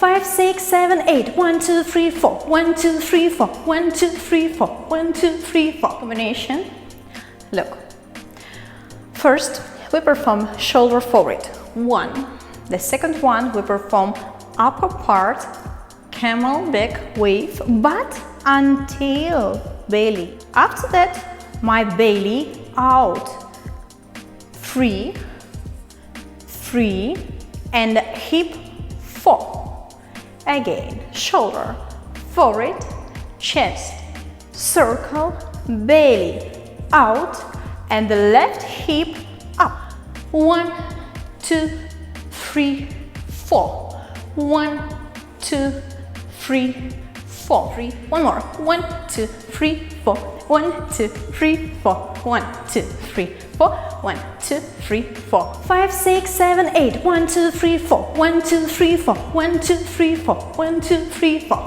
5, 6, 7, 8. 1, 2, 3, 4. 1, 2, 3, 4. 1, 2, 3, 4. 1, 2, 3, 4. Combination. Look. First, we perform shoulder forward. 1. The second one, we perform upper part, camel back wave, but until belly. After that, my belly out. 3, 3, and hip 4. Again, shoulder, forward, chest, circle, belly, out, and the left hip up. 1, 2, 3, 4. 1, 2, 3, 4. 3. One more. 1, 2, 3, 4. 1, 2, 3, 4. 1, 2, 3, 4. 1, 2, 3, 4. 5, 6, 7, 8. 1, 2, 3, 4. 1, 2, 3, 4. 1, 2, 3, 4. 1, 2, 3, 4.